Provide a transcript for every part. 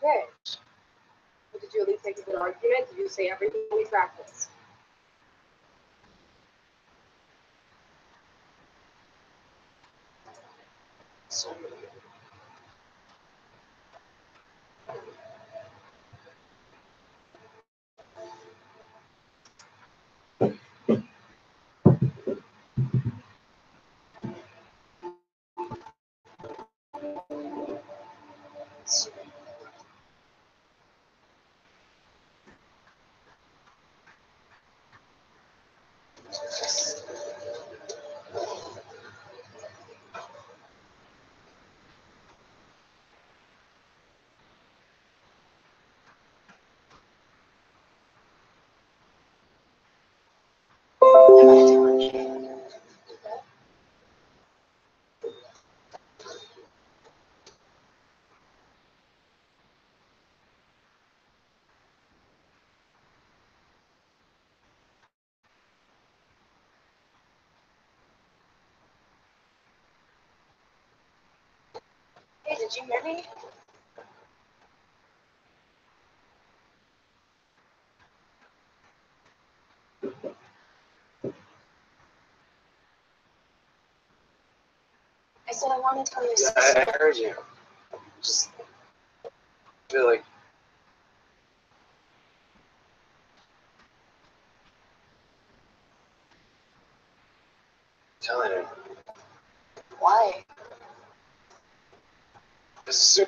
Okay. Did you at least make a good argument? Did you say everything we practiced? Hey, did you hear me? I said I wanted to tell you. Yeah, I heard you. Just feel like telling him. Why? Just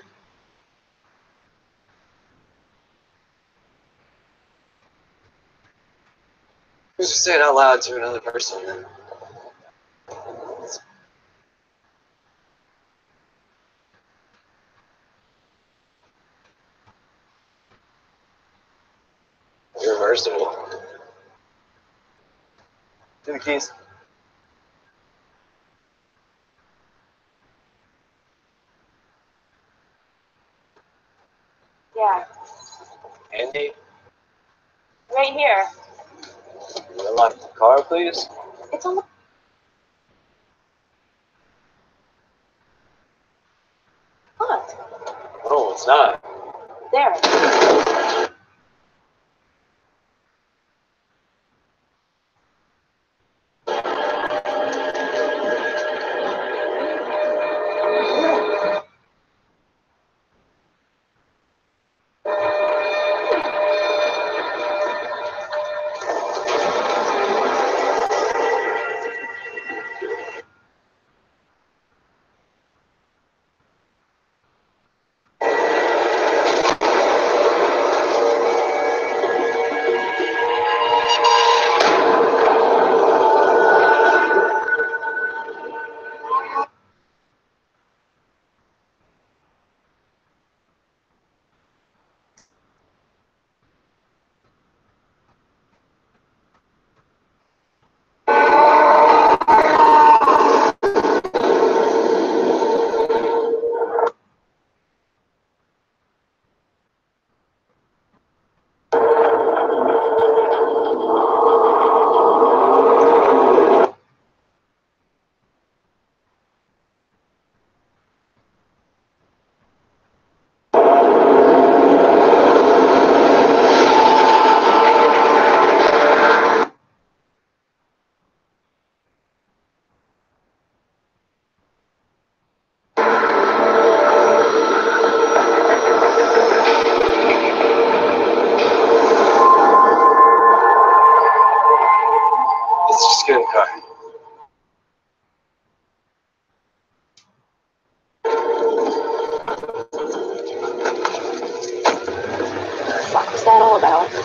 say it out loud to another person. And you're versatile. Give me the keys. Yeah. Andy, Right here. you unlock the car, please? It's on the... What? No, it's not. There.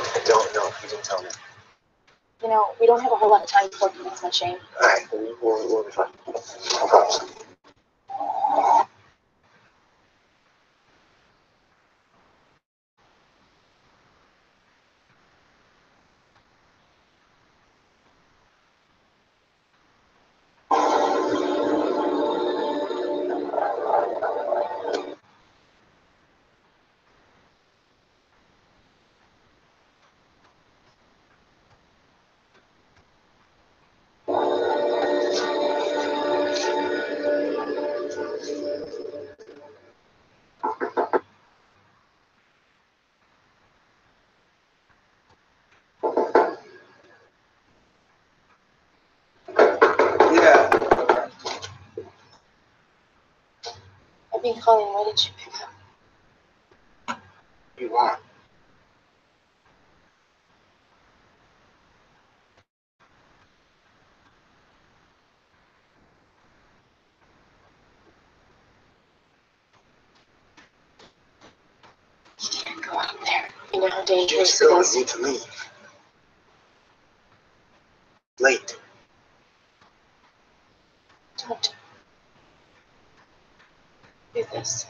I don't know. You didn't tell me. You know, we don't have a whole lot of time before commencement, Shane. All right, we'll be fine. No problems. I've been calling. Why didn't you pick up? You want? You can't go out there. You know how dangerous You it still is. need to leave. Late. Don't do this.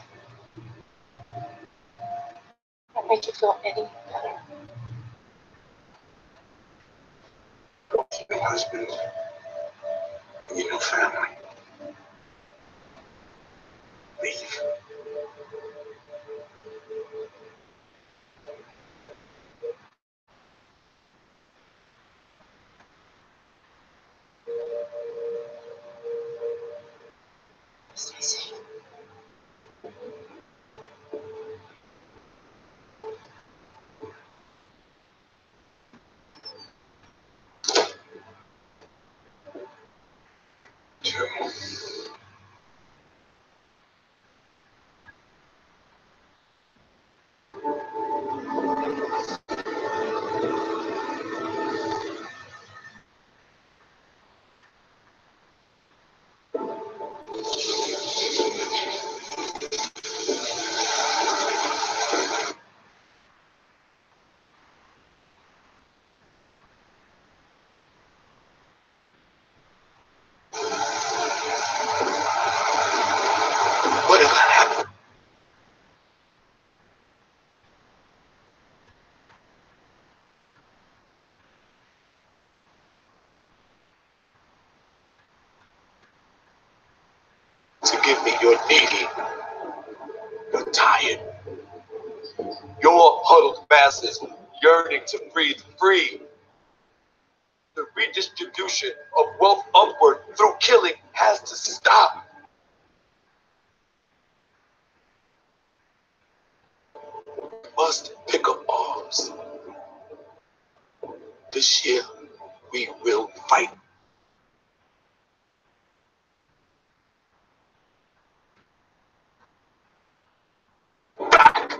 Won't make you feel any better. Your husband and your family. Leave. Stacy. True. What if that happened? To give me your needy, you're tired. Your huddled masses yearning to breathe free. The redistribution of wealth upward through killing has to stop. We must pick up arms. This year, we will fight. Back.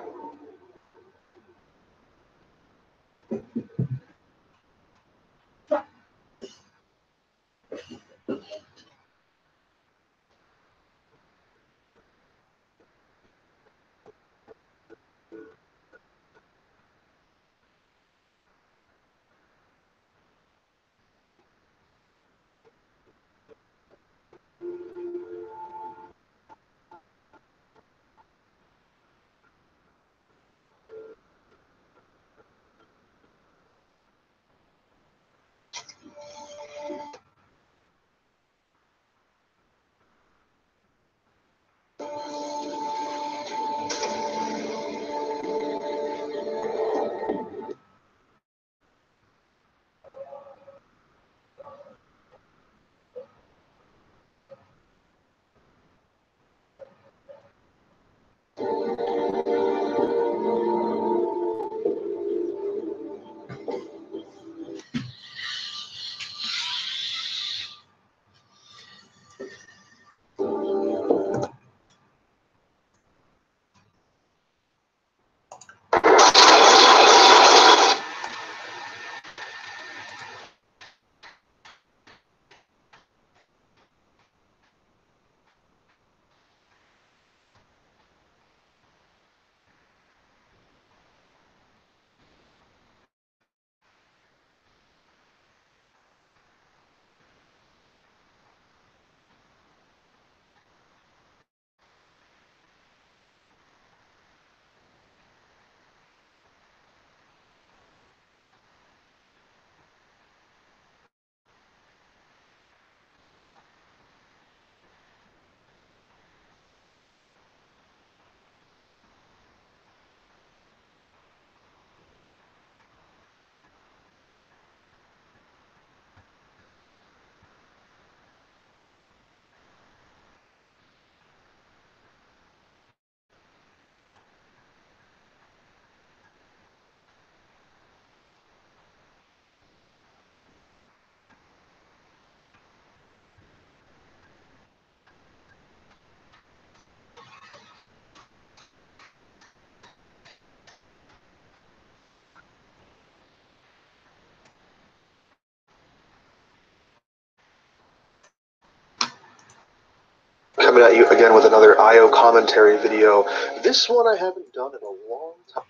coming at you again with another IO commentary video. This one I haven't done in a long time.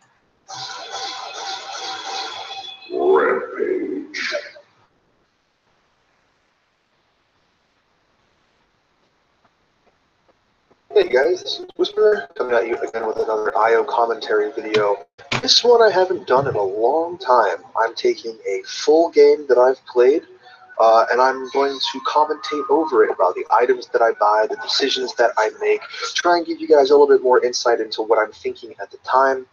Rampage. Hey guys, this is Whisper coming at you again with another IO commentary video. This one I haven't done in a long time. I'm taking a full game that I've played, and I'm going to commentate over it about the items that I buy, the decisions that I make, try and give you guys a little bit more insight into what I'm thinking at the time.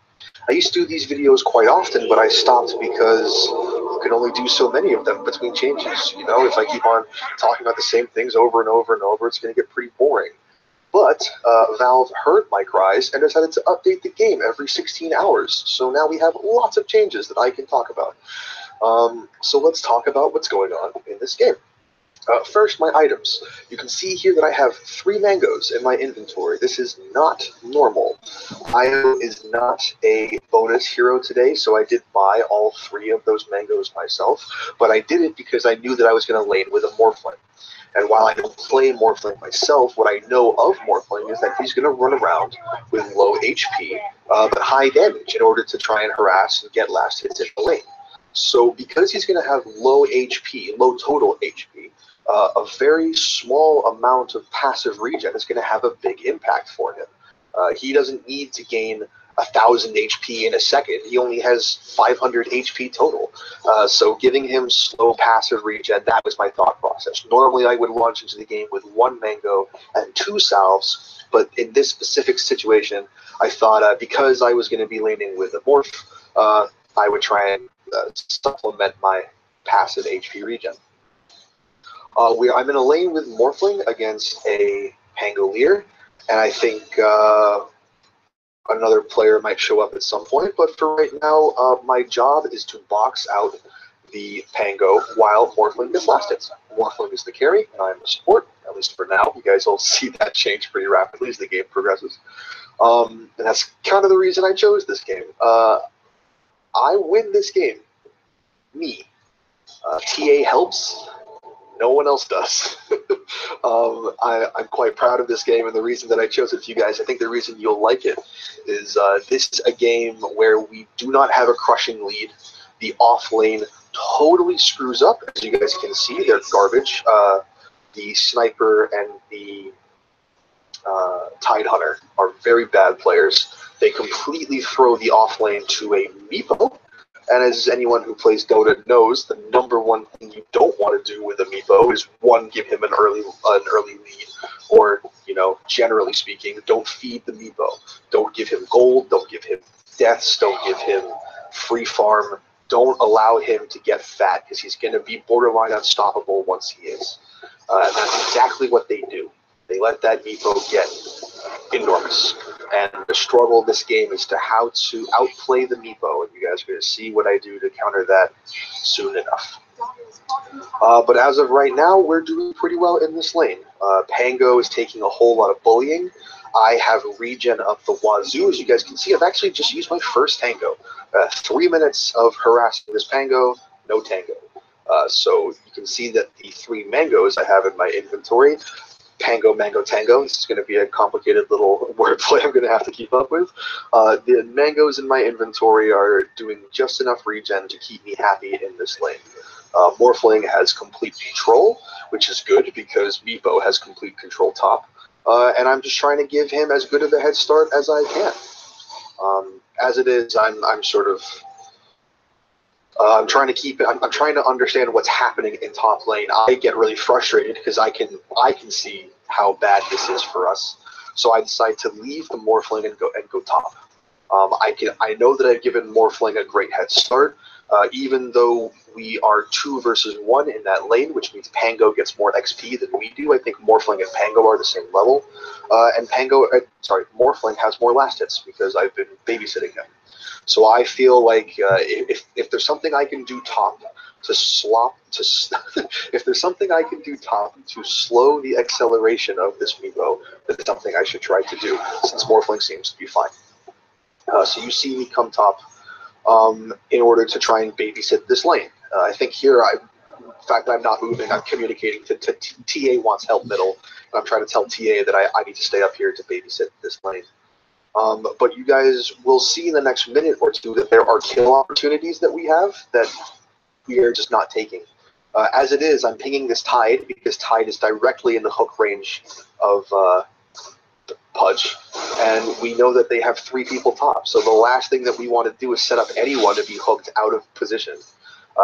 I used to do these videos quite often, but I stopped because you can only do so many of them between changes. You know, if I keep on talking about the same things over and over and over, it's going to get pretty boring. But Valve heard my cries and decided to update the game every 16 hours. So now we have lots of changes that I can talk about. So let's talk about what's going on in this game. First, my items. You can see here that I have 3 mangoes in my inventory. This is not normal. IO is not a bonus hero today, so I did buy all 3 of those mangoes myself. But I did it because I knew that I was going to lane with a Morphling. And while I don't play Morphling myself, what I know of Morphling is that he's going to run around with low HP, but high damage in order to try and harass and get last hits in the lane. So because he's going to have low HP, low total HP, a very small amount of passive regen is going to have a big impact for him. He doesn't need to gain 1,000 HP in a second. He only has 500 HP total. So giving him slow passive regen, that was my thought process. Normally I would launch into the game with 1 mango and 2 salves, but in this specific situation, I thought because I was going to be laning with a morph, I would try and supplement my passive HP regen. I'm in a lane with Morphling against a Pangolier, and I think another player might show up at some point, but for right now, my job is to box out the Pango while Morphling gets last hits. Morphling is the carry, and I'm the support, at least for now. You guys will see that change pretty rapidly as the game progresses. And that's kind of the reason I chose this game. I win this game. Me. TA helps. No one else does. I'm quite proud of this game, and the reason that I chose it for you guys, I think the reason you'll like it, is this is a game where we do not have a crushing lead. The off lane totally screws up. As you guys can see, they're garbage. The Sniper and the Tide Hunter are very bad players. They completely throw the off lane to a Meepo. And as anyone who plays Dota knows, the #1 thing you don't want to do with a Meepo is, 1, give him an early lead, or, you know, generally speaking, don't feed the Meepo. Don't give him gold, don't give him deaths, don't give him free farm. Don't allow him to get fat, because he's going to be borderline unstoppable once he is. And that's exactly what they do. They let that Meepo get enormous. And the struggle of this game is to how to outplay the Meepo, and you guys are going to see what I do to counter that soon enough. But as of right now, we're doing pretty well in this lane. Pango is taking a whole lot of bullying. I have regen up the wazoo. As you guys can see, I've actually just used my first tango. 3 minutes of harassing this Pango, no tango. So you can see that the 3 mangoes I have in my inventory, Pango, Mango, Tango. This is going to be a complicated little wordplay I'm going to have to keep up with. The mangoes in my inventory are doing just enough regen to keep me happy in this lane. Morphling has complete control, which is good because Meepo has complete control top. And I'm just trying to give him as good of a head start as I can. As it is, I'm sort of... I'm trying to keep it. I'm trying to understand what's happening in top lane. I get really frustrated because I can see how bad this is for us. So I decide to leave the Morphling and go top. I know that I've given Morphling a great head start, even though we are 2 versus 1 in that lane, which means Pango gets more XP than we do. I think Morphling and Pango are the same level, and Morphling has more last hits because I've been babysitting him. So I feel like if there's something I can do top if there's something I can do top to slow the acceleration of this Meepo, then it's something I should try to do, since Morphling seems to be fine. So you see me come top in order to try and babysit this lane. I think here fact that I'm not moving, I'm communicating to TA wants help middle, and I'm trying to tell TA that I need to stay up here to babysit this lane. But you guys will see in the next minute or two that there are kill opportunities that we have that we are just not taking. As it is, I'm pinging this Tide because Tide is directly in the hook range of Pudge, and we know that they have 3 people top. So the last thing that we want to do is set up anyone to be hooked out of position.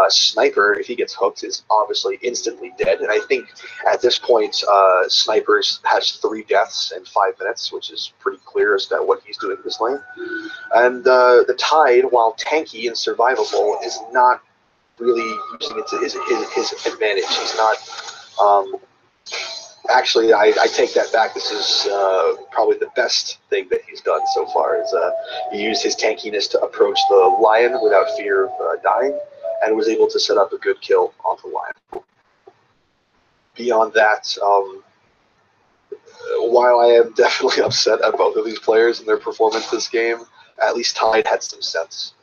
Sniper, if he gets hooked, is obviously instantly dead. And I think at this point, Snipers has 3 deaths in 5 minutes, which is pretty clear as to what he's doing in this lane. And the Tide, while tanky and survivable, is not really using it to his advantage. He's not. Actually, I take that back. This is probably the best thing that he's done so far. Is he used his tankiness to approach the Lion without fear of dying, and was able to set up a good kill on the Lion. Beyond that, while I am definitely upset at both of these players and their performance this game, at least Tide had some sense.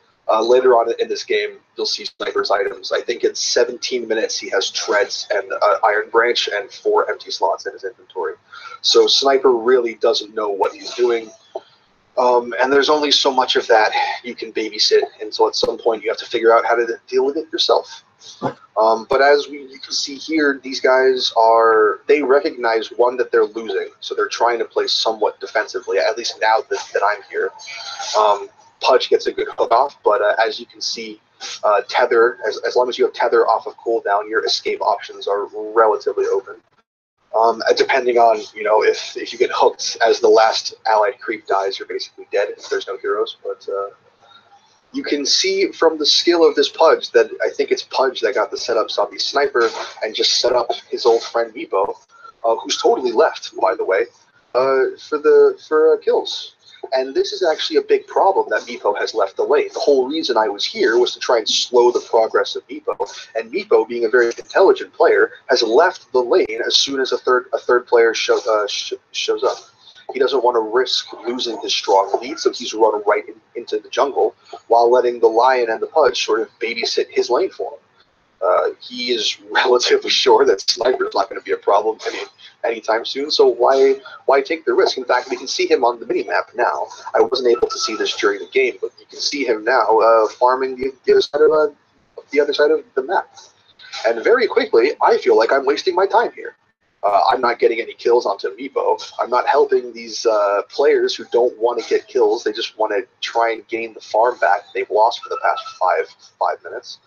Later on in this game, you'll see Sniper's items. I think in 17 minutes he has Treads and Iron Branch and 4 empty slots in his inventory. So Sniper really doesn't know what he's doing. And there's only so much of that you can babysit until at some point you have to figure out how to deal with it yourself. But as you can see here, these guys they recognize, one, that they're losing, so they're trying to play somewhat defensively, at least now that I'm here. Pudge gets a good hook off, but as you can see, Tether, as long as you have Tether off of cooldown, your escape options are relatively open. Depending on, if you get hooked as the last allied creep dies, you're basically dead if there's no heroes. But you can see from the skill of this Pudge that I think it's Pudge that got the setup zombie Sniper and just set up his old friend Meepo, who's totally left, by the way, for kills. And this is actually a big problem that Meepo has left the lane. The whole reason I was here was to try and slow the progress of Meepo. And Meepo, being a very intelligent player, has left the lane as soon as a third player shows up. He doesn't want to risk losing his strong lead, so he's run right into the jungle while letting the Lion and the Pudge sort of babysit his lane for him. He is relatively sure that Sniper is not going to be a problem anytime soon, so why take the risk? In fact, we can see him on the minimap now. I wasn't able to see this during the game, but you can see him now farming the other side of the map. And very quickly, I feel like I'm wasting my time here. I'm not getting any kills onto Meepo. I'm not helping these players who don't want to get kills. They just want to try and gain the farm back they've lost for the past five minutes.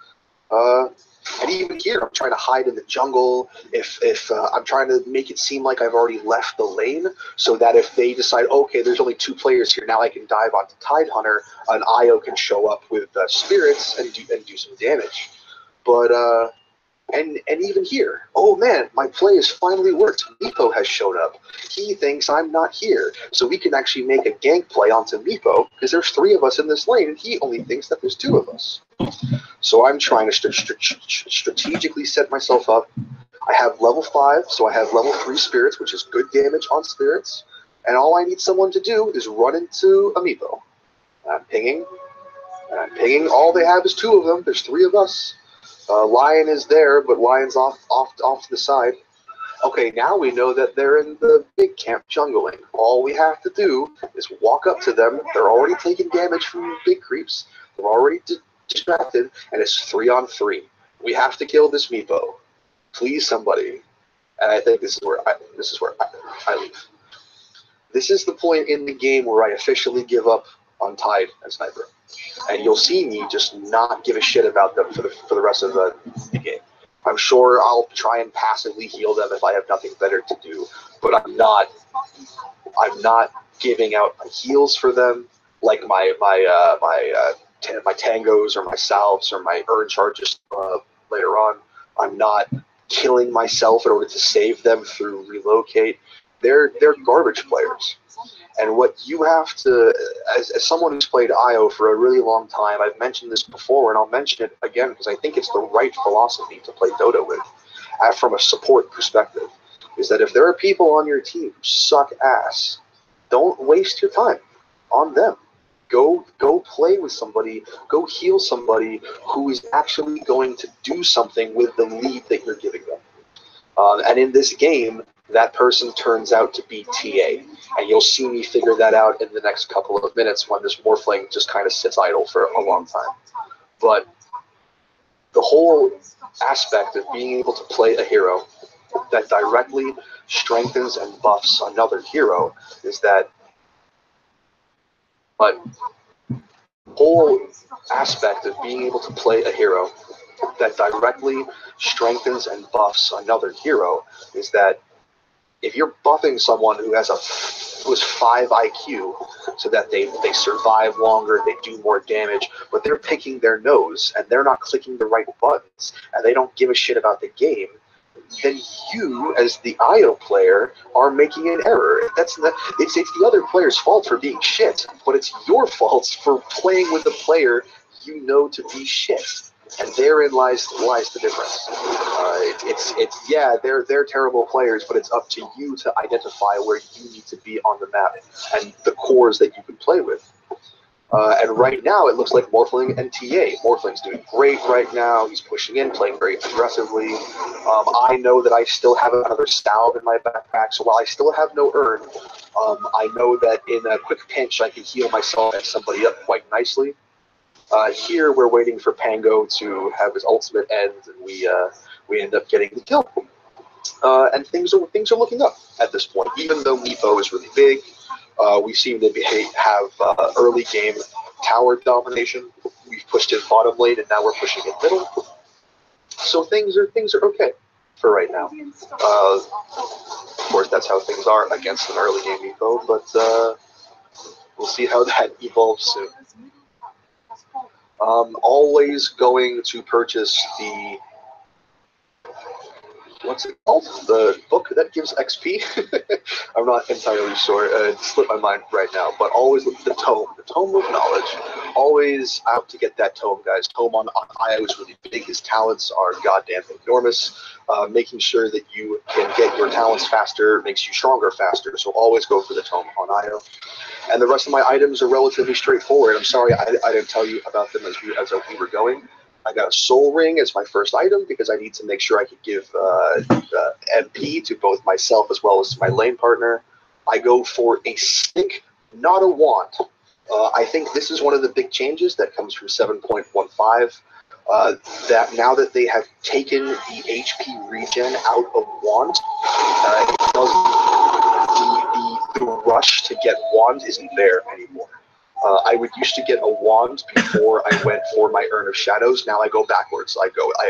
And even here, I'm trying to hide in the jungle. If I'm trying to make it seem like I've already left the lane, so that if they decide, okay, there's only 2 players here, now I can dive onto Tide Hunter, an IO can show up with spirits and do some damage. But and even here, oh man, my play has finally worked. Meepo has showed up. He thinks I'm not here, so we can actually make a gank play onto Meepo because there's 3 of us in this lane, and he only thinks that there's 2 of us. So I'm trying to strategically set myself up. I have level 5, so I have level 3 spirits, which is good damage on spirits. And all I need someone to do is run into a Meepo. I'm pinging. And I'm pinging. All they have is 2 of them. There's 3 of us. Lion is there, but Lion's off to the side. Okay, now we know that they're in the big camp jungling. All we have to do is walk up to them. They're already taking damage from big creeps. They're already distracted, and it's 3-on-3. We have to kill this Meepo. Please, somebody. And I think this is where I leave. This is the point in the game where I officially give up on Tide and Sniper. And you'll see me just not give a shit about them for the rest of the game. I'm sure I'll try and passively heal them if I have nothing better to do, but I'm not giving out my heals for them, like my tangos or my salves or my urn charges later on. I'm not killing myself in order to save them through relocate. They're garbage players. And what you have to, as someone who's played IO for a really long time, I've mentioned this before, and I'll mention it again because I think it's the right philosophy to play Dota with, from a support perspective, is that if there are people on your team who suck ass, don't waste your time on them. Go play with somebody. Go heal somebody who is actually going to do something with the lead that you're giving them. And in this game, that person turns out to be TA. And you'll see me figure that out in the next couple of minutes when this Morphling just kind of sits idle for a long time. But the whole aspect of being able to play a hero that directly strengthens and buffs another hero is that, but the whole aspect of being able to play a hero that directly strengthens and buffs another hero is that if you're buffing someone who has 5 IQ so that they survive longer, they do more damage, but they're picking their nose and they're not clicking the right buttons and they don't give a shit about the game, then you, as the IO player, are making an error. It's the other player's fault for being shit, but it's your fault for playing with a player you know to be shit. And therein lies the difference. Yeah, they're terrible players, but it's up to you to identify where you need to be on the map and the cores that you can play with. And right now, it looks like Morphling and TA. Morphling's doing great right now. He's pushing in, playing very aggressively. I know that I still have another salve in my backpack, so while I still have no urn, I know that in a quick pinch, I can heal myself and somebody up quite nicely. Here, we're waiting for Pango to have his ultimate end, and we end up getting the kill. And things are looking up at this point. Even though Meepo is really big, we seem to have early game tower domination. We've pushed in bottom lane, and now we're pushing in middle. So things are okay for right now. Of course, that's how things are against an early game Meepo, but we'll see how that evolves soon. Always going to purchase the, what's it called? The book that gives XP? I'm not entirely sure. It slipped my mind right now, but always look at the Tome of Knowledge. Always out to get that Tome, guys. Tome on IO is really big. His talents are goddamn enormous. Making sure that you can get your talents faster makes you stronger faster, so always go for the Tome on IO. And the rest of my items are relatively straightforward. I'm sorry I didn't tell you about them as we were going. I got a soul ring as my first item because I need to make sure I could give MP to both myself as well as my lane partner. I go for a stick, not a wand. I think this is one of the big changes that comes from 7.15. That now that they have taken the HP regen out of wand, it doesn't. The rush to get wand isn't there anymore. I would used to get a wand before I went for my Urn of Shadows. Now I go backwards. I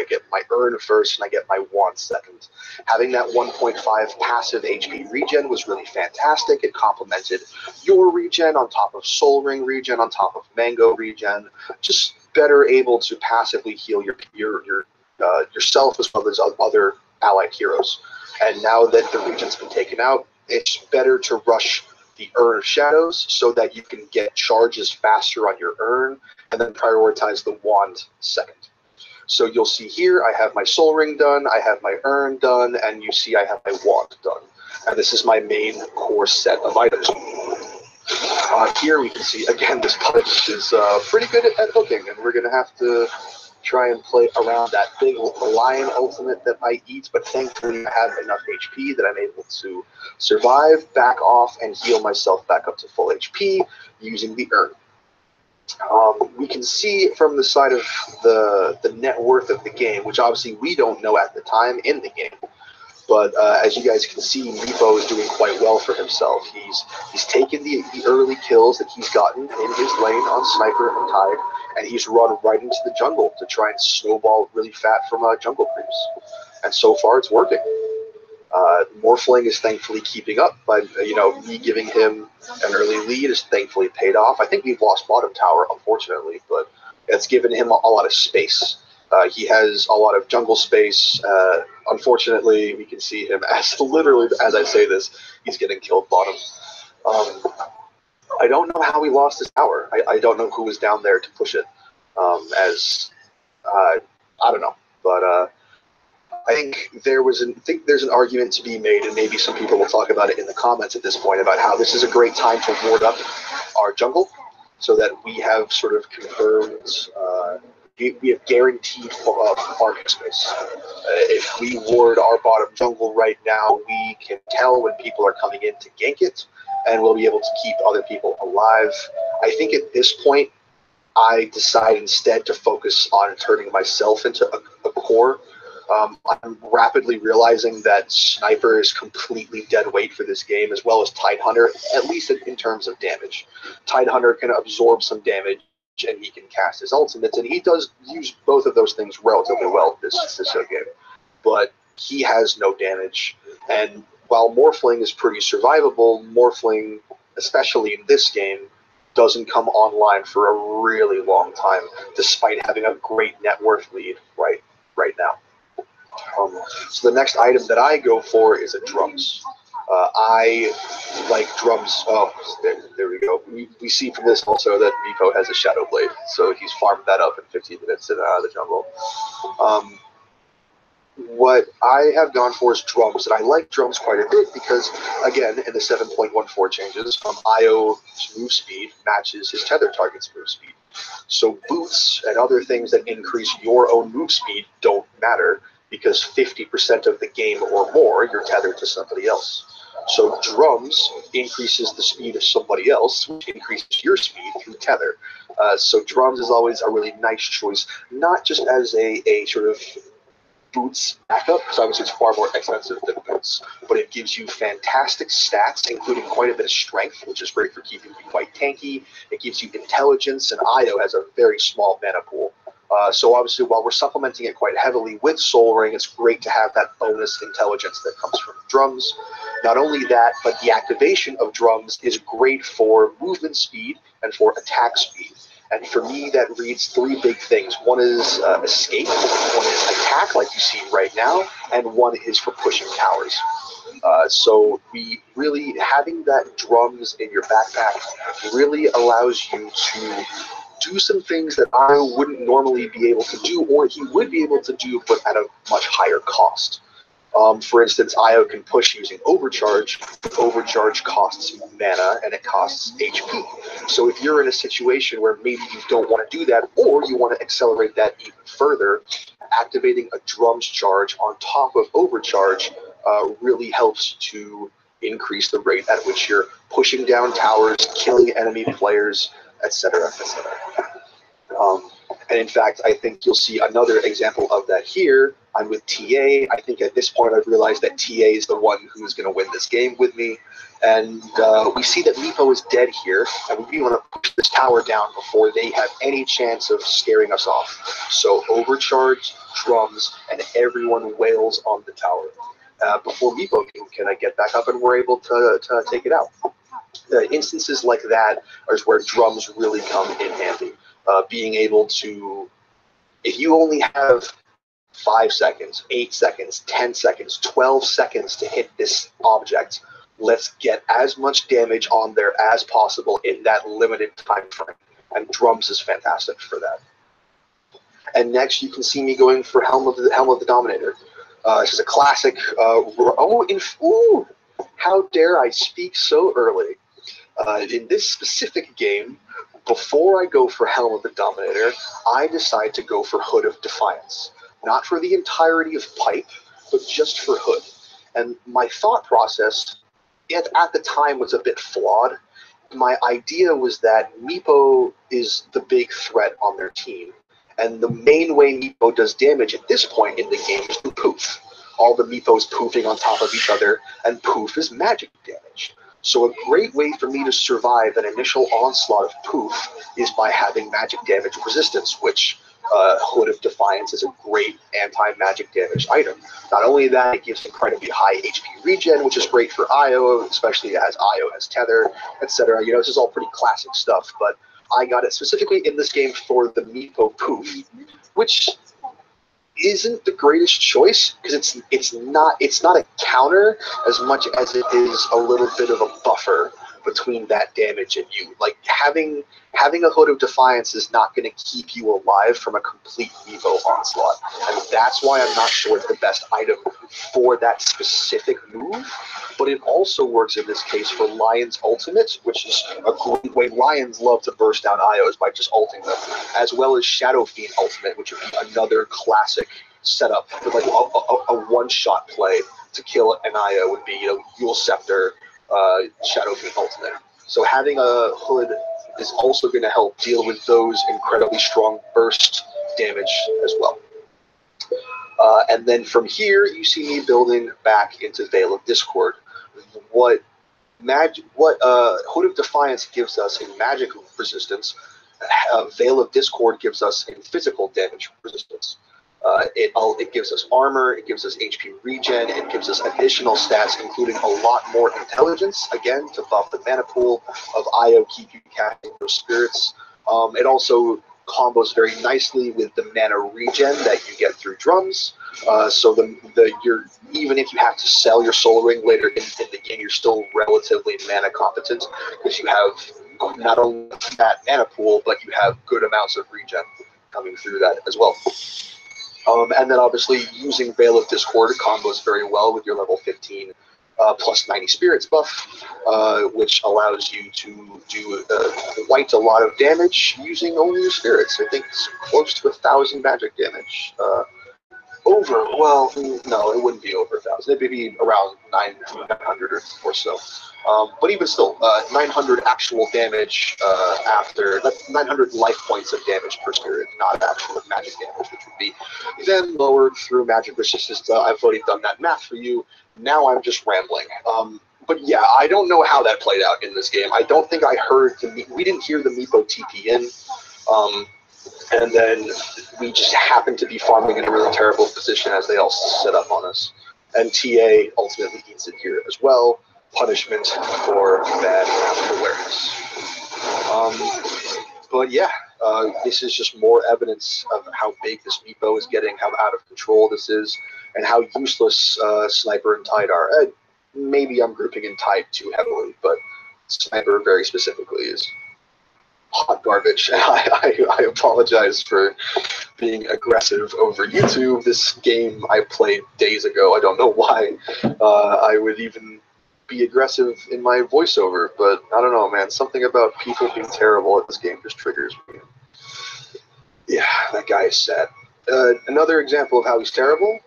get my Urn first and I get my wand second. Having that 1.5 passive HP regen was really fantastic. It complemented your regen on top of Soul Ring regen on top of Mango regen. Just better able to passively heal yourself as well as other allied heroes. And now that the regen's been taken out, it's better to rush the Urn of Shadows so that you can get charges faster on your Urn and then prioritize the wand second. So you'll see here I have my Soul Ring done, I have my Urn done, and you see I have my wand done. And this is my main core set of items. Here we can see, again, this punch is pretty good at hooking, and we're going to have to try and play around that big lion ultimate that I eat, but thankfully I have enough HP that I'm able to survive, back off, and heal myself back up to full HP using the Urn. We can see from the side of the net worth of the game, which obviously we don't know at the time in the game, but as you guys can see, Meepo is doing quite well for himself. He's taken the early kills that he's gotten in his lane on Sniper and Tide, and he's run right into the jungle to try and snowball really fat from jungle creeps. And so far, it's working. Morphling is thankfully keeping up, but me giving him an early lead is thankfully paid off. I think we've lost bottom tower, unfortunately, but it's given him a lot of space. He has a lot of jungle space. Unfortunately, we can see him literally as I say this, he's getting killed bottom. I don't know how he lost his tower. I don't know who was down there to push it. I don't know, but I think there's an argument to be made, and maybe some people will talk about it in the comments at this point about how this is a great time to ward up our jungle. so that we have sort of confirmed, we have guaranteed farming space. If we ward our bottom jungle right now, we can tell when people are coming in to gank it, and we'll be able to keep other people alive. I think at this point, I decide instead to focus on turning myself into a core. I'm rapidly realizing that Sniper is completely dead weight for this game, as well as Tidehunter, at least in terms of damage. Tidehunter can absorb some damage, and he can cast his ultimates, and he does use both of those things relatively well this game. But he has no damage, and while Morphling is pretty survivable, Morphling, especially in this game, doesn't come online for a really long time, despite having a great net worth lead right now. So the next item that I go for is a drums. I like drums. Oh, there we go. We see from this also that Meepo has a Shadow Blade, so he's farmed that up in 15 minutes in the jungle. What I have gone for is drums, and I like drums quite a bit because, again, in the 7.14 changes, Io's move speed matches his tether target's move speed. So boots and other things that increase your own move speed don't matter, because 50% of the game or more, you're tethered to somebody else. So drums increases the speed of somebody else, which increases your speed through tether. So drums is always a really nice choice, not just as a sort of boots backup, because obviously it's far more expensive than boots, but it gives you fantastic stats, including quite a bit of strength, which is great for keeping you quite tanky. It gives you intelligence, and Io has a very small mana pool. So obviously, while we're supplementing it quite heavily with Soul Ring, it's great to have that bonus intelligence that comes from drums. Not only that, but the activation of drums is great for movement speed and for attack speed. And for me, that reads three big things. One is escape, one is attack, like you see right now, and one is for pushing towers. So we really, having that drums in your backpack really allows you to do some things that I wouldn't normally be able to do, or he would be able to do, but at a much higher cost. For instance, Io can push using Overcharge. Overcharge costs mana, and it costs HP. So if you're in a situation where maybe you don't want to do that, or you want to accelerate that even further, activating a drums charge on top of Overcharge really helps to increase the rate at which you're pushing down towers, killing enemy players, etc., etc. And in fact, I think you'll see another example of that here. I'm with TA. I think at this point I've realized that TA is the one who's going to win this game with me. And we see that Meepo is dead here, and we want to push this tower down before they have any chance of scaring us off. So Overcharge, drums, and everyone wails on the tower. Before Meepo can get back up, and we're able to take it out. Instances like that are where drums really come in handy. Being able to, if you only have 5 seconds, 8 seconds, 10 seconds, 12 seconds to hit this object, let's get as much damage on there as possible in that limited time frame. And drums is fantastic for that. And next, you can see me going for Helm of the Dominator. This is a classic. How dare I speak so early? In this specific game, before I go for Helm of the Dominator, I decide to go for Hood of Defiance. Not for the entirety of Pipe, but just for Hood. And my thought process at the time was a bit flawed. My idea was that Meepo is the big threat on their team. And the main way Meepo does damage at this point in the game is through poof. All the Meepos poofing on top of each other, and poof is magic damage. So a great way for me to survive an initial onslaught of poof is by having magic damage resistance, which Hood of Defiance is a great anti-magic damage item. Not only that, it gives incredibly high HP regen, which is great for Io, especially as Io has tether, etc. You know, this is all pretty classic stuff, but I got it specifically in this game for the Meepo poof, which isn't the greatest choice because it's not a counter as much as it is a little bit of a buffer between that damage and you. Like, having a Hood of Defiance is not going to keep you alive from a complete Meepo onslaught. And that's why I'm not sure it's the best item for that specific move. But it also works in this case for Lion's Ultimate, which is a great way. Lions love to burst down IOs by just ulting them, as well as Shadow Fiend Ultimate, which would be another classic setup for like a one-shot play to kill an IO would be, Yule Scepter, Shadow Fiend Ultimate. So having a Hood is also going to help deal with those incredibly strong burst damage as well. And then from here, you see me building back into Veil of Discord. What Hood of Defiance gives us in magic resistance, Veil of Discord gives us in physical damage resistance. It gives us armor, it gives us HP regen, it gives us additional stats, including a lot more intelligence, again, to buff the mana pool of IO, keep you casting those spirits. It also combos very nicely with the mana regen that you get through drums. So even if you have to sell your Soul Ring later in the game, you're still relatively mana competent because you have not only that mana pool, but you have good amounts of regen coming through that as well. And then obviously using Veil of Discord combos very well with your level 15 plus 90 spirits buff, which allows you to do quite a lot of damage using only your spirits. I think it's close to 1,000 magic damage. Well, no, it wouldn't be over 1,000. It would be around 900 or so. But even still, 900 actual damage after 900 life points of damage per spirit, not actual magic damage, which would be then lowered through magic resistance. I've already done that math for you. Now I'm just rambling. But yeah, I don't know how that played out in this game. I don't think I heard we didn't hear the Meepo TP in. And then we just happened to be farming in a really terrible position as they all set up on us. And TA ultimately eats it here as well. Punishment for bad math awareness. But yeah, this is just more evidence of how big this Meepo is getting, how out of control this is, and how useless Sniper and Tide are. Maybe I'm grouping in Tide too heavily, but Sniper very specifically is hot garbage. I apologize for being aggressive over YouTube. This game I played days ago. I don't know why I would even be aggressive in my voiceover, but I don't know, man. Something about people being terrible at this game just triggers me. Yeah, that guy is sad. Another example of how he's terrible,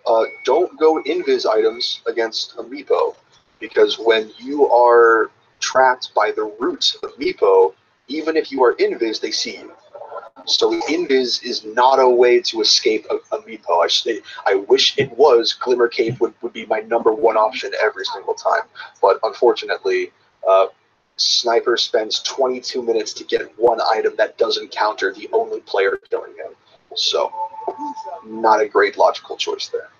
don't go invis items against a Meepo, because when you are trapped by the root of Meepo, even if you are invis, they see you. So invis is not a way to escape a Meepo. I wish it was. Glimmer Cape would be my #1 option every single time. But unfortunately, Sniper spends 22 minutes to get one item that doesn't counter the only player killing him. So, not a great logical choice there.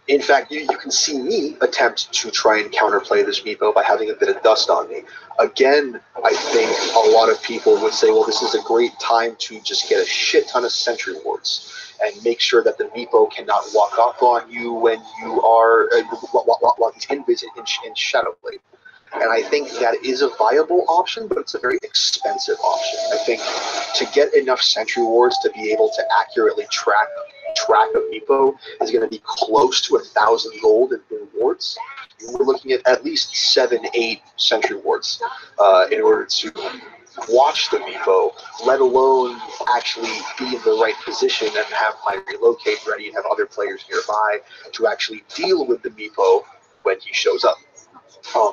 In fact, you can see me attempt to try and counterplay this Meepo by having a bit of dust on me. Again, I think a lot of people would say, well, this is a great time to just get a shit ton of sentry wards and make sure that the Meepo cannot walk up on you when you are, while he's invis in Shadow Blade. And I think that is a viable option, but it's a very expensive option. I think to get enough sentry wards to be able to accurately track a Meepo is going to be close to 1,000 gold in wards. We're looking at least 7-8 sentry wards in order to watch the Meepo, let alone actually be in the right position and have my relocate ready and have other players nearby to actually deal with the Meepo when he shows up.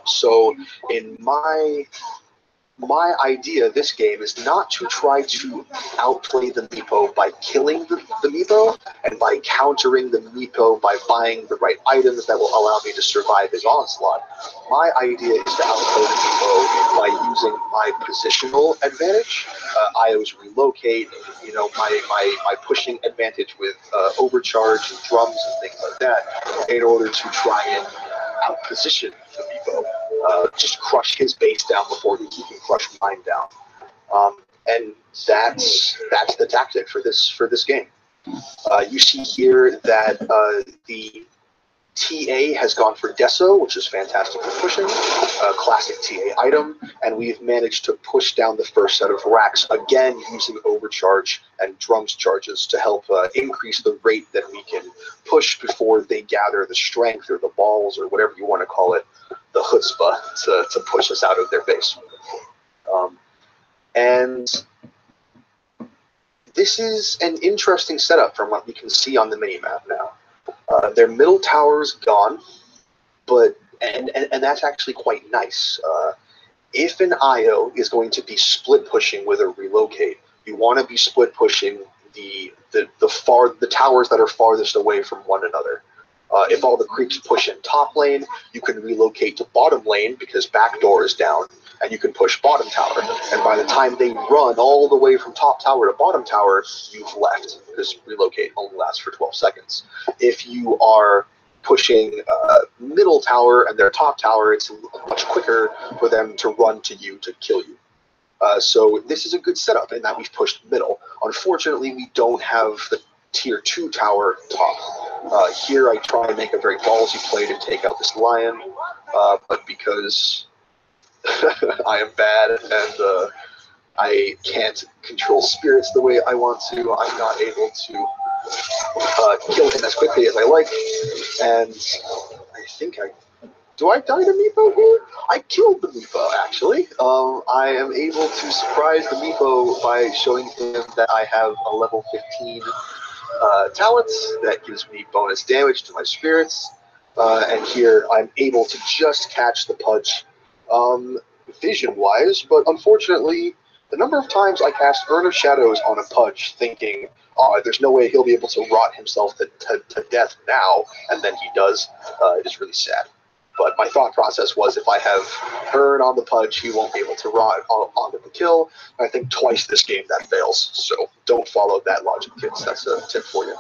So in my idea this game is not to try to outplay the Meepo by killing the Meepo and by countering the Meepo by buying the right items that will allow me to survive his onslaught. My idea is to outplay the Meepo by using my positional advantage, IO's relocate, my pushing advantage with overcharge and drums and things like that, in order to try and outposition the Meepo. Just crush his base down before he can crush mine down, and that's the tactic for this game. You see here that the TA has gone for Deso, which is fantastic for pushing, a classic TA item, and we've managed to push down the first set of racks, again using overcharge and drums charges to help increase the rate that we can push before they gather the strength or the balls or whatever you want to call it, the chutzpah, to push us out of their base. And this is an interesting setup from what we can see on the minimap now. Their middle tower's gone, but and that's actually quite nice. If an IO is going to be split pushing with a relocate, you want to be split pushing the towers that are farthest away from one another. If all the creeps push in top lane, you can relocate to bottom lane because back door is down, and you can push bottom tower. And by the time they run all the way from top tower to bottom tower, you've left, because relocate only lasts for 12 seconds. If you are pushing middle tower and their top tower, it's much quicker for them to run to you to kill you. So this is a good setup in that we've pushed middle. Unfortunately, we don't have the tier 2 tower top. Here I try and make a very ballsy play to take out this lion, but because I am bad and I can't control spirits the way I want to, I'm not able to kill him as quickly as I like, and I think do I die to Meepo here? I killed the Meepo, actually. I am able to surprise the Meepo by showing him that I have a level 15 talent that gives me bonus damage to my spirits, and here I'm able to just catch the Pudge vision-wise, but unfortunately, the number of times I cast Urn of Shadows on a Pudge thinking, oh, there's no way he'll be able to rot himself to death now, and then he does, is really sad. But my thought process was, if I have Urn on the Pudge, he won't be able to rot onto the kill. And I think twice this game that fails, so don't follow that logic, kids. That's a tip for you.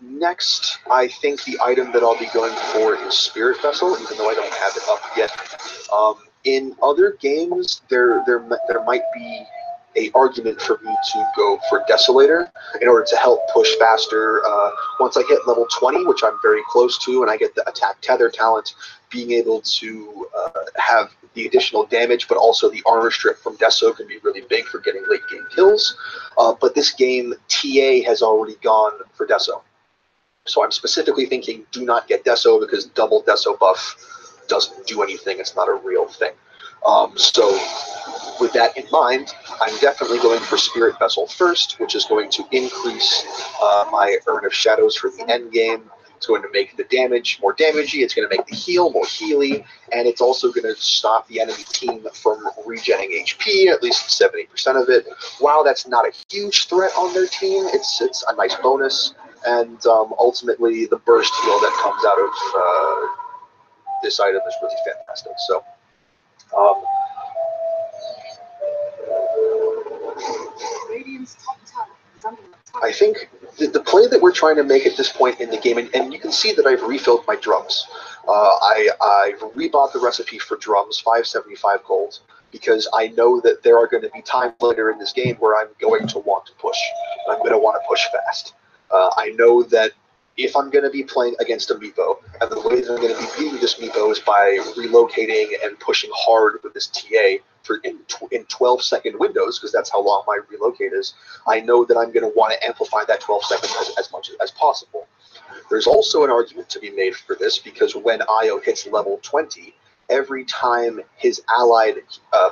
Next, I think the item that I'll be going for is Spirit Vessel, even though I don't have it up yet. In other games, there might be an argument for me to go for Desolator in order to help push faster. Once I hit level 20, which I'm very close to, and I get the Attack Tether talent, being able to have the additional damage, but also the armor strip from Deso can be really big for getting late game kills. But this game, TA has already gone for Deso. So I'm specifically thinking, do not get Deso, because double Deso buff doesn't do anything. It's not a real thing. So with that in mind, I'm definitely going for Spirit Vessel first, which is going to increase my Urn of Shadows for the end game. It's going to make the damage more damagey, it's going to make the heal more healy, and it's also going to stop the enemy team from regenning HP, at least 70% of it. While that's not a huge threat on their team, it's a nice bonus, and ultimately the burst heal that comes out of this item is really fantastic. So I think the play that we're trying to make at this point in the game, and you can see that I've refilled my drums. I've rebought the recipe for drums, 575 gold, because I know that there are going to be times later in this game where I'm going to want to push. I'm going to want to push fast. I know that if I'm going to be playing against a Meepo, and the way that I'm going to be beating this Meepo is by relocating and pushing hard with this TA in 12-second windows, because that's how long my relocate is, I know that I'm going to want to amplify that 12 seconds as much as possible. There's also an argument to be made for this, because when Io hits level 20, every time his allied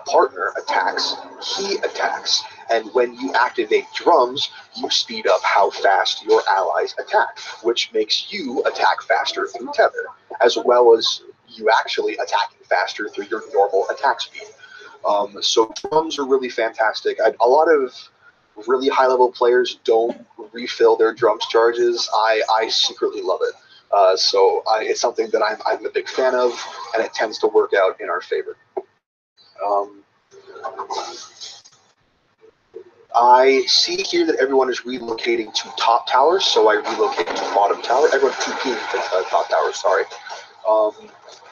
partner attacks, he attacks. And when you activate drums, you speed up how fast your allies attack, which makes you attack faster through tether, as well as you actually attacking faster through your normal attack speed. So drums are really fantastic. A lot of really high-level players don't refill their drums charges. I secretly love it. It's something that I'm a big fan of, and it tends to work out in our favor. I see here that everyone is relocating to top tower, so I relocate to bottom tower. Everyone TPing to top tower, sorry.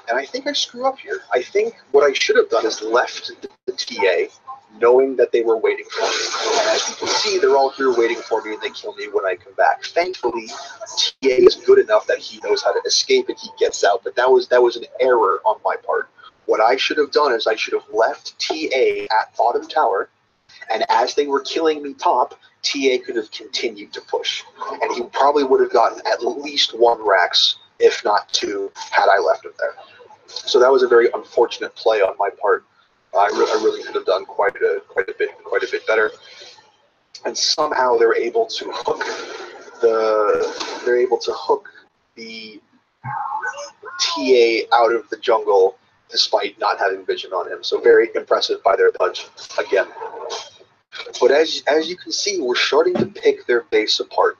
And I think I screw up here. I think what I should have done is left the TA, knowing that they were waiting for me. And as you can see, they're all here waiting for me, and they kill me when I come back. Thankfully, TA is good enough that he knows how to escape and he gets out, but that was an error on my part. What I should have done is I should have left TA at bottom tower, and as they were killing me top, TA could have continued to push. And he probably would have gotten at least 1 Rax, if not 2, had I left him there. So that was a very unfortunate play on my part. I really could have done quite a bit better. And somehow they're able to hook the TA out of the jungle despite not having vision on him. So very impressive by their punch again. But as you can see, we're starting to pick their base apart.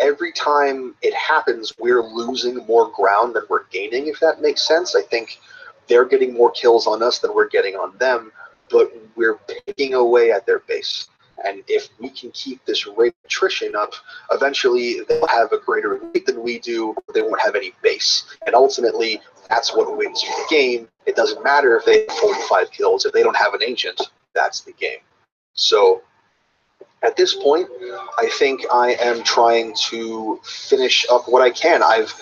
Every time it happens, we're losing more ground than we're gaining, if that makes sense. I think they're getting more kills on us than we're getting on them, but we're picking away at their base. And if we can keep this rate of attrition up, eventually they'll have a greater lead than we do, but they won't have any base. And ultimately, that's what wins you the game. It doesn't matter if they have 45 kills. If they don't have an ancient, that's the game. So at this point, I think I am trying to finish up what I can. I've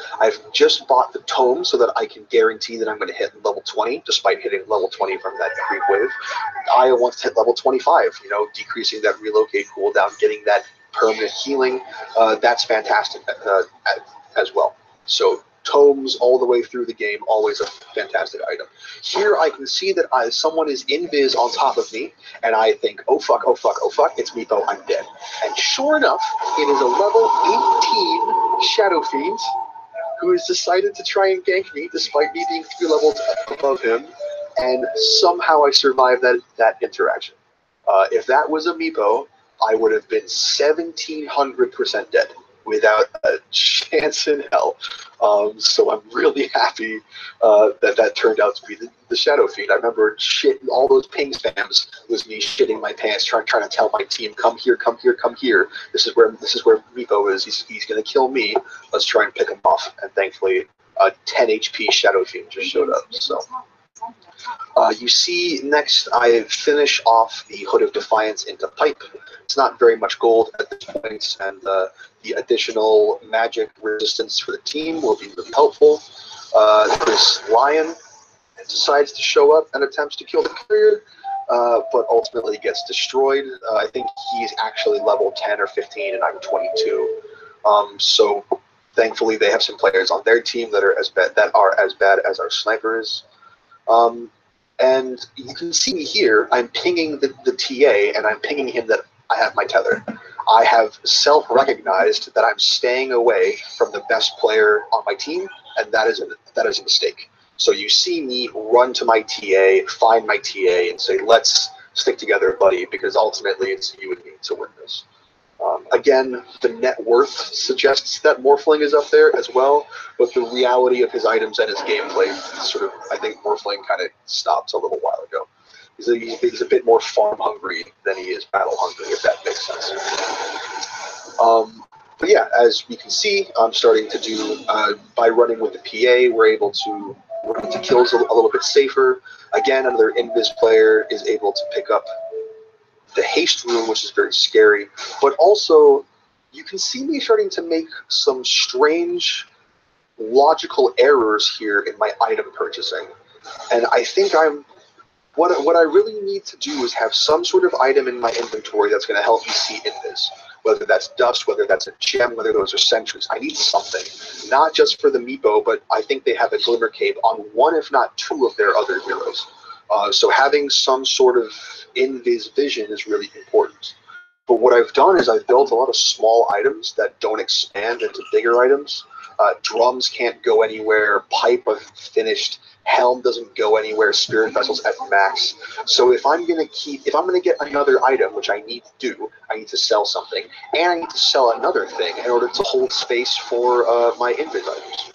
just bought the tome so that I can guarantee that I'm going to hit level 20, despite hitting level 20 from that creep wave. I want to hit level 25, decreasing that relocate cooldown, getting that permanent healing. That's fantastic as well. So tomes all the way through the game, always a fantastic item. Here I can see that someone is invis on top of me, and I think, oh fuck, oh fuck, oh fuck, it's Meepo, I'm dead. And sure enough, it is a level 18 Shadow Fiend who has decided to try and gank me despite me being 3 levels above him, and somehow I survived that interaction. If that was a Meepo, I would have been 1700% dead without a chance in hell. So I'm really happy that turned out to be the Shadow Fiend. I remember all those ping spams was me shitting my pants, trying to tell my team, come here, come here, come here. This is where Meepo is. He's going to kill me. Let's try and pick him off. And thankfully, a 10 HP Shadow Fiend just showed up. So you see, next I finish off the Hood of Defiance into Pipe. It's not very much gold at this point, and the additional magic resistance for the team will be really helpful. This lion decides to show up and attempts to kill the courier, but ultimately gets destroyed. I think he's actually level 10 or 15, and I'm 22. So thankfully, they have some players on their team that are as bad as our sniper is. And you can see me here. I'm pinging the TA, and I'm pinging him that I have my tether. I have self-recognized that I'm staying away from the best player on my team, and that is a mistake. So you see me run to my TA, find my TA, and say, let's stick together, buddy, because ultimately it's you and me to win this. Again, the net worth suggests that Morphling is up there as well, but the reality of his items and his gameplay sort of, I think Morphling kind of stopped a little while ago. He's a bit more farm hungry than he is battle hungry, if that makes sense. But yeah, as we can see, I'm starting to do, by running with the PA, we're able to run into kills a little bit safer. Again, another invis player is able to pick up the haste room, which is very scary. But also, you can see me starting to make some strange logical errors here in my item purchasing. And I think what I really need to do is have some sort of item in my inventory that's going to help me see invis. Whether that's dust, whether that's a gem, whether those are sentries. I need something. Not just for the Meepo, but I think they have a Glimmer Cape on 1, if not 2 of their other heroes. So having some sort of invis vision is really important. But what I've done is I've built a lot of small items that don't expand into bigger items. Drums can't go anywhere. Pipe I've finished. Helm doesn't go anywhere. Spirit Vessel's at max. So if I'm gonna get another item, which I need to do, I need to sell something, and I need to sell another thing in order to hold space for my invis items.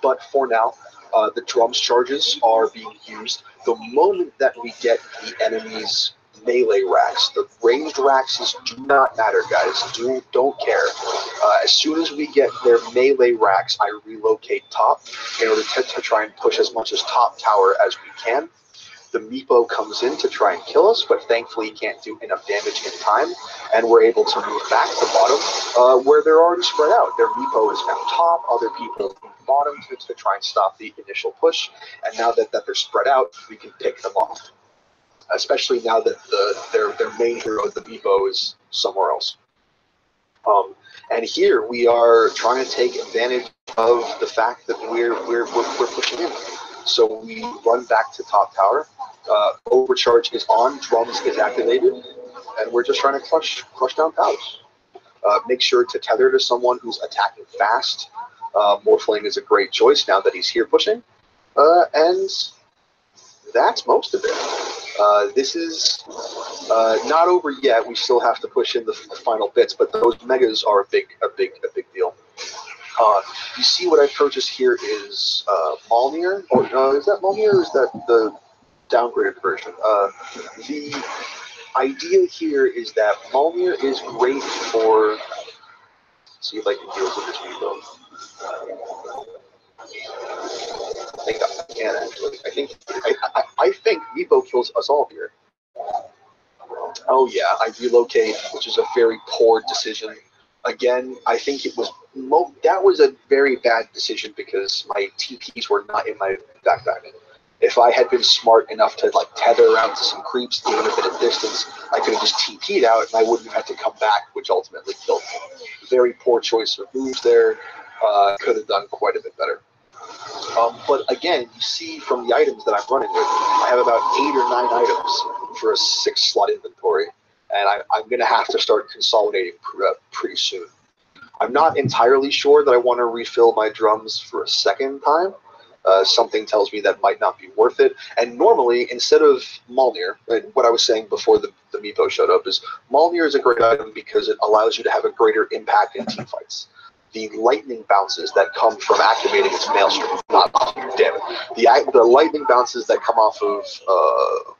But for now, the drums charges are being used. The moment that we get the enemy's melee racks, the ranged racks do not matter, guys. Don't care. As soon as we get their melee racks, I relocate top in order to try and push as much as top tower as we can. the Meepo comes in to try and kill us, but thankfully he can't do enough damage in time, and we're able to move back to the bottom where they're already spread out. Their Meepo is now top, other people at the bottom to try and stop the initial push, and now that they're spread out, we can pick them off. Especially now that their main hero, the Meepo, is somewhere else. And here we are trying to take advantage of the fact that we're pushing in. So we run back to top tower. Overcharge is on, drums is activated, and we're just trying to crush down towers. Make sure to tether to someone who's attacking fast. Morphling is a great choice now that he's here pushing. And that's most of it. This is not over yet. We still have to push in the final bits, but those megas are a big deal. You see what I purchased here is Malnir, or is that Malnir, or is that the downgraded version? The idea here is that Malnir is great for. See if I can deal with this Meepo. I think I can actually. I think Meepo kills us all here. Oh yeah, I relocate, which is a very poor decision. Again, I think it was that was a very bad decision because my TPs were not in my backpack. If I had been smart enough to like tether around to some creeps, gain a bit of distance, I could have just TP'd out and I wouldn't have had to come back, which ultimately killed me. Very poor choice of moves there. Could have done quite a bit better. But again, you see from the items that I'm running with, I have about 8 or 9 items for a 6-slot inventory, and I'm going to have to start consolidating pretty soon. I'm not entirely sure that I want to refill my drums for a second time. Something tells me that might not be worth it. And normally, instead of Malnir, what I was saying before the Meepo showed up is Malnir is a great item because it allows you to have a greater impact in team fights. The lightning bounces that come from activating its Maelstrom, the lightning bounces that come off of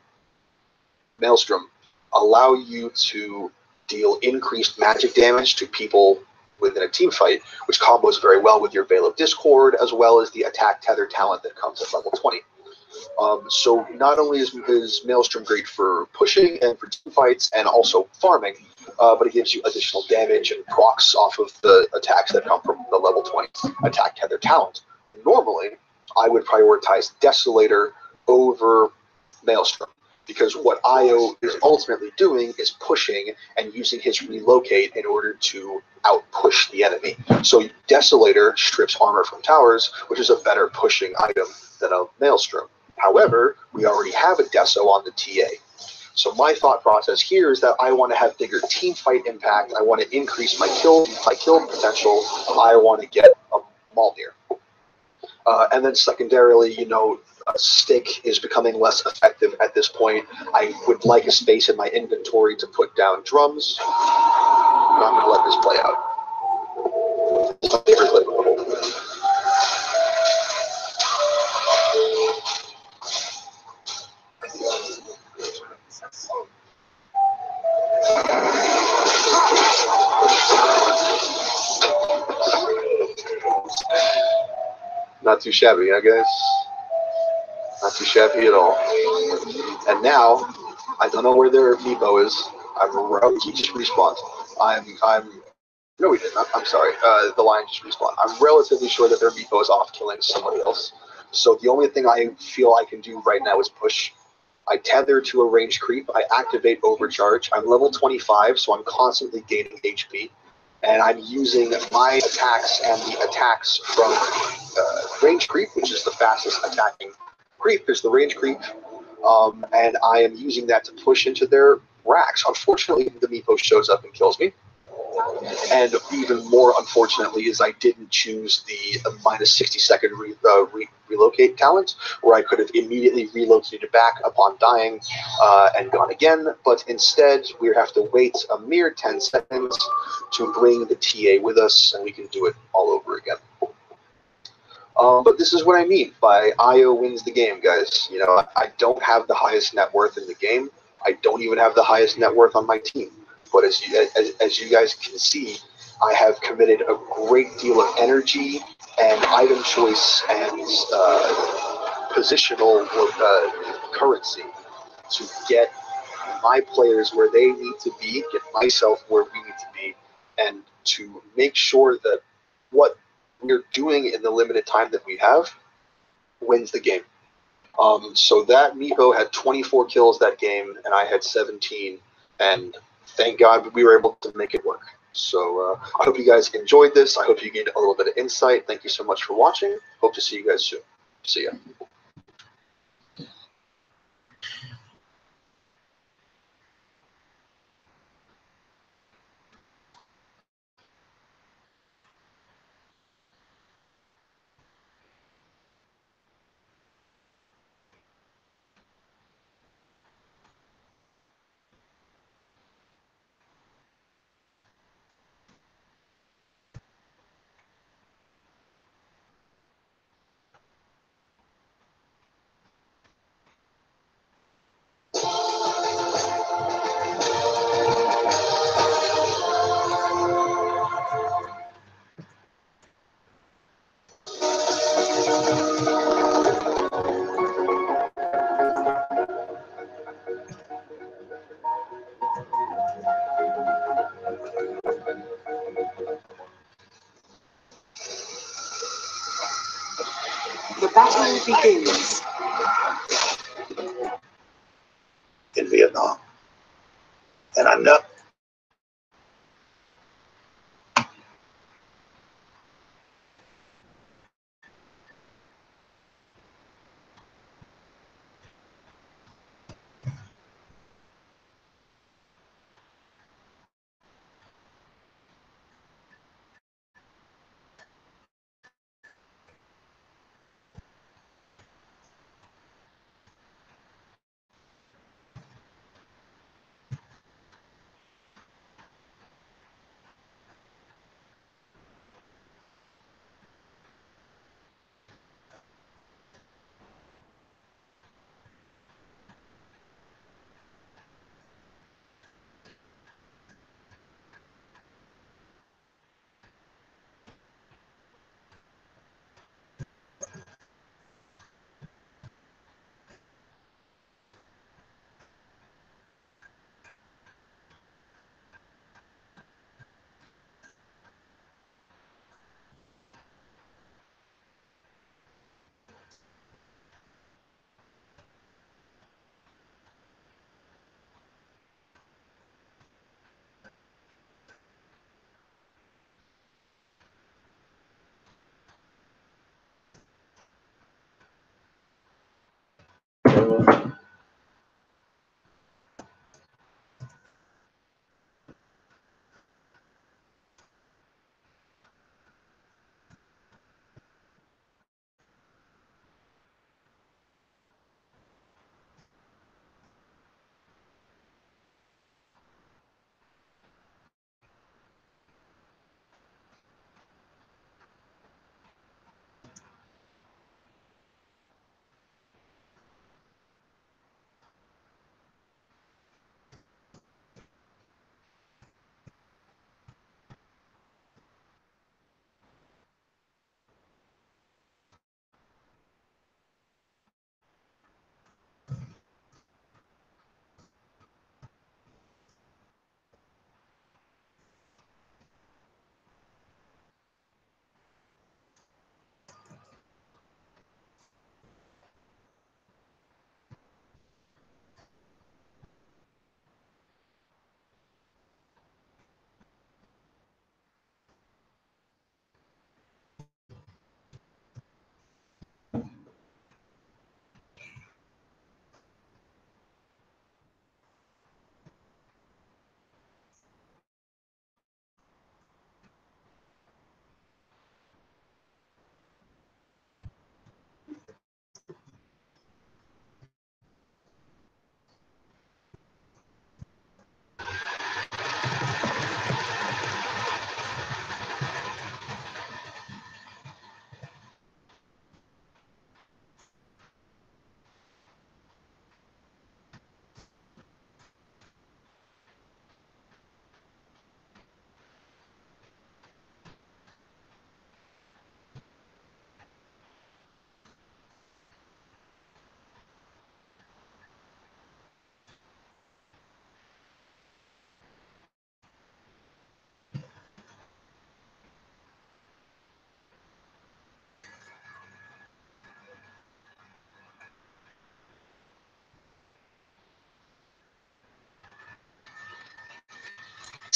Maelstrom allow you to deal increased magic damage to people within a team fight, which combos very well with your Veil of Discord, as well as the attack tether talent that comes at level 20. So not only is Maelstrom great for pushing and for team fights and also farming, but it gives you additional damage and procs off of the attacks that come from the level 20 attack tether talent. Normally, I would prioritize Desolator over Maelstrom, because what Io is ultimately doing is pushing and using his relocate in order to out-push the enemy. So Desolator strips armor from towers, which is a better pushing item than a Maelstrom. However, we already have a Deso on the TA. So my thought process here is that I want to have bigger team fight impact. I want to increase my kill potential. I want to get a Malnir. And then secondarily, Stick is becoming less effective at this point. I would like a space in my inventory to put down drums. And I'm going to let this play out. This is my favorite clip of the whole thing. Not too shabby, I guess. Not too shabby at all. And now, I don't know where their Meepo is. He just respawned. No, he didn't. I'm sorry. The lion just respawned. I'm relatively sure that their Meepo is off killing somebody else. So the only thing I feel I can do right now is push. I tether to a ranged creep. I activate overcharge. I'm level 25, so I'm constantly gaining HP. And I'm using my attacks and the attacks from range creep, which is the fastest attacking creep, is the range creep. And I am using that to push into their racks. Unfortunately, the Meepo shows up and kills me. And even more unfortunately is I didn't choose the minus 60-second relocate talent, where I could have immediately relocated back upon dying and gone again, but instead we have to wait a mere 10 seconds to bring the TA with us, and we can do it all over again. But this is what I mean by Io wins the game, guys. I don't have the highest net worth in the game. I don't even have the highest net worth on my team. But as you guys can see, I have committed a great deal of energy and item choice and positional currency to get my players where they need to be, get myself where we need to be, and to make sure that what we're doing in the limited time that we have wins the game. So that Meepo had 24 kills that game, and I had 17, and thank God we were able to make it work. So I hope you guys enjoyed this. I hope you gained a little bit of insight. Thank you so much for watching. Hope to see you guys soon. See ya. The battle begins. In Vietnam. And I'm not.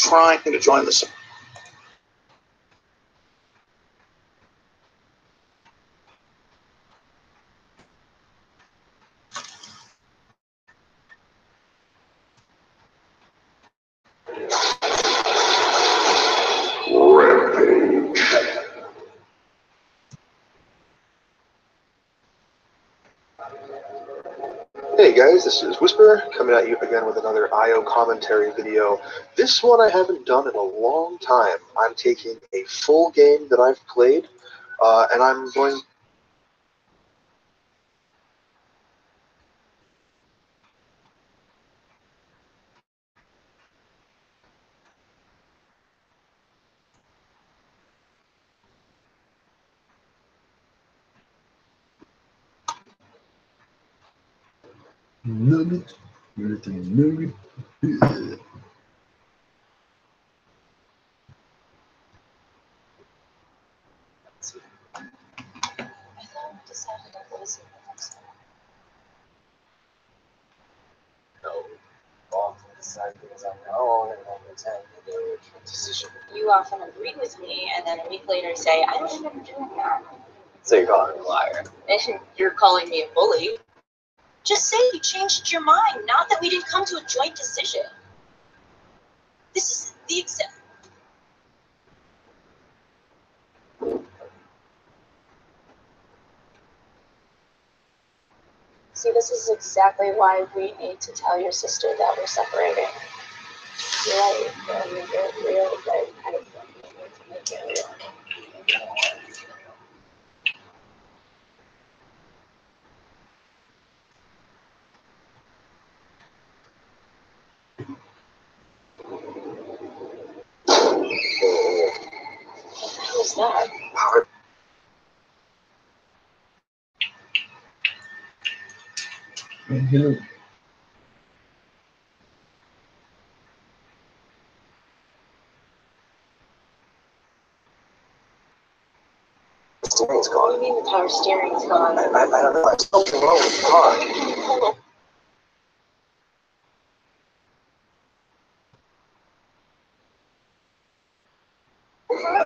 trying to join the. Hey guys, this is Whisper coming at you again with another IO commentary video. This one I haven't done in a long time. I'm taking a full game that I've played, and I'm going. Nugget. Nugget. You often agree with me, and then a week later say, I don't remember doing that. So you're calling me a liar. And you're calling me a bully. Just say you changed your mind, not that we didn't come to a joint decision. This is the exact. See, this is exactly why we need to tell your sister that we're separating. You're right, you're real, but I don't need to make it real. Who's that? Hello. The steering's What gone. do you mean the power steering's gone? I don't know. It's something wrong with the car. Hold on.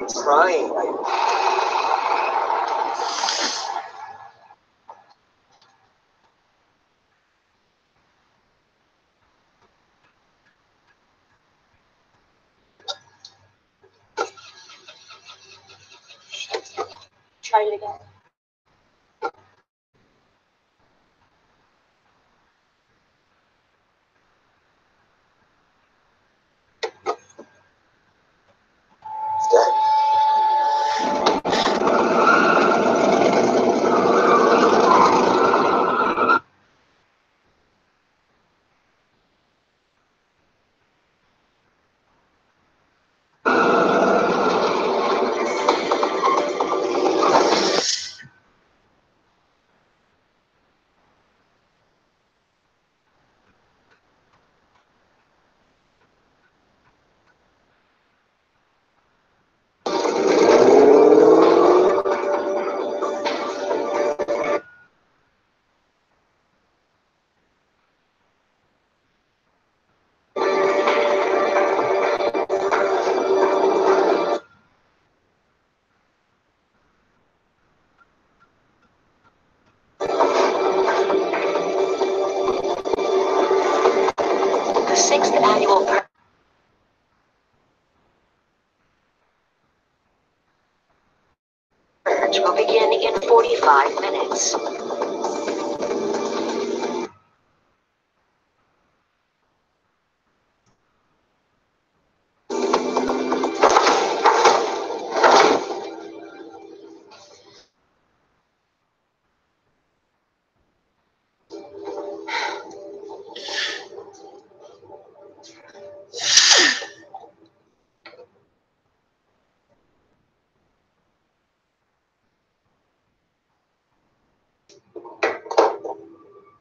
I'm trying. Try it again. It's dead. The sixth annual purge will begin in 45 minutes.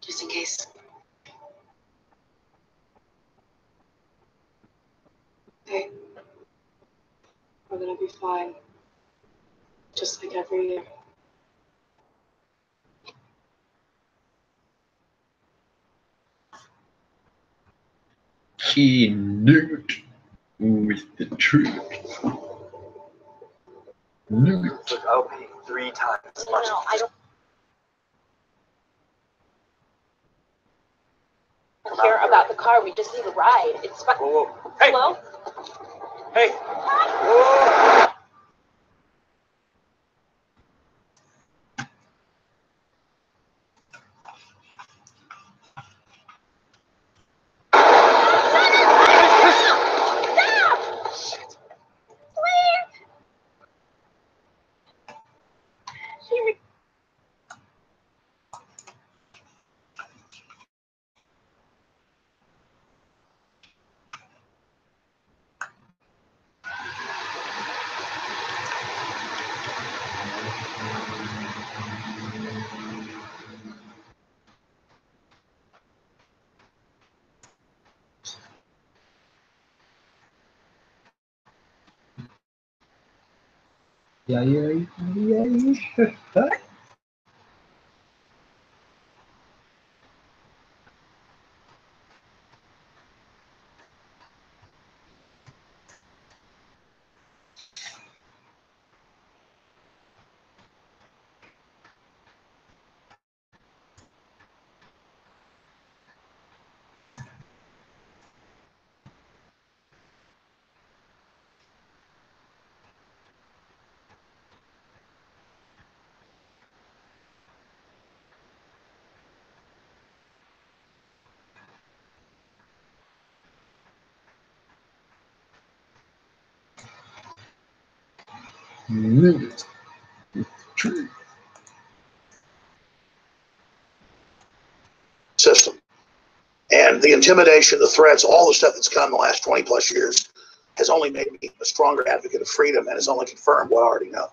Just in case. Okay. We're gonna be fine. Just like every year. He nugget. with the truth. Loot. Look, I'll pay 3 times as much. No, I don't care about the car. We just need a ride. It's fun. Whoa, whoa. Hey! Hello? Hey! Whoa! Yeah. Loot. With the truth. System. And the intimidation, the threats, all the stuff that's come in the last 20 plus years has only made me a stronger advocate of freedom and has only confirmed what I already know.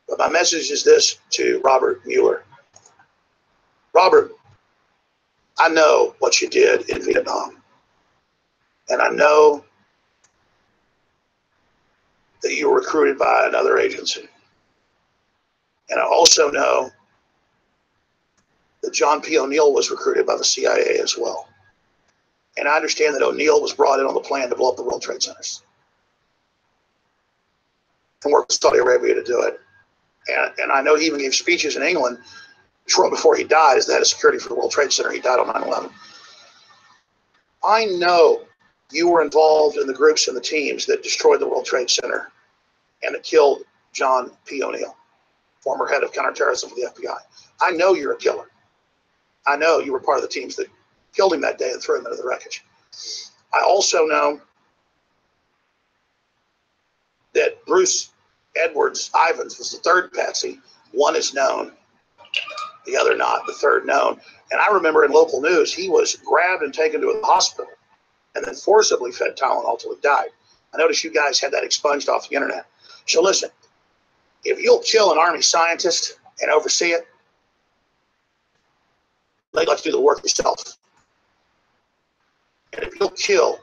But my message is this to Robert Mueller. Robert, I know what you did in Vietnam. And I know that you were recruited by another agency. And I also know that John P. O'Neill was recruited by the CIA as well. And I understand that O'Neill was brought in on the plan to blow up the World Trade Centers and work with Saudi Arabia to do it. And I know he even gave speeches in England shortly before he died as the head of security for the World Trade Center. He died on 9/11. I know you were involved in the groups and the teams that destroyed the World Trade Center and that killed John P. O'Neill, former head of counterterrorism for the FBI. I know you're a killer. I know you were part of the teams that killed him that day and threw him into the wreckage. I also know that Bruce Edwards Ivins was the third patsy. One is known, the other not, the third known. And I remember in local news, he was grabbed and taken to a hospital and then forcibly fed Tylenol until he died. I noticed you guys had that expunged off the internet. So listen, if you'll kill an Army scientist and oversee it, they'd like to do the work yourself. And if you'll kill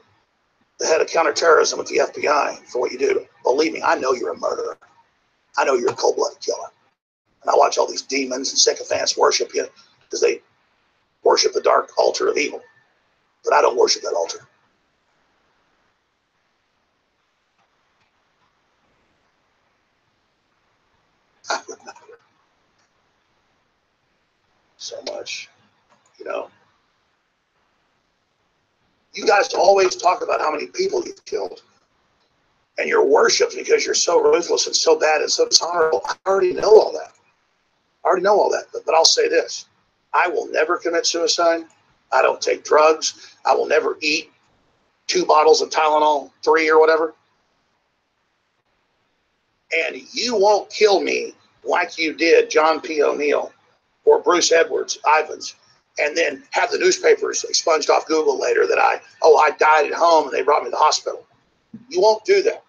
the head of counterterrorism at the FBI for what you do, believe me, I know you're a murderer. I know you're a cold-blooded killer. And I watch all these demons and sycophants worship you because they worship the dark altar of evil. But I don't worship that altar. I would not. So much, you know. You guys always talk about how many people you've killed. And you're worshipped because you're so ruthless and so bad and so dishonorable. I already know all that. But I'll say this. I will never commit suicide. I don't take drugs. I will never eat 2 bottles of Tylenol, 3 or whatever. And you won't kill me like you did John P. O'Neill or Bruce Edwards Ivins, and then have the newspapers expunged off Google later that I died at home and they brought me to the hospital. You won't do that.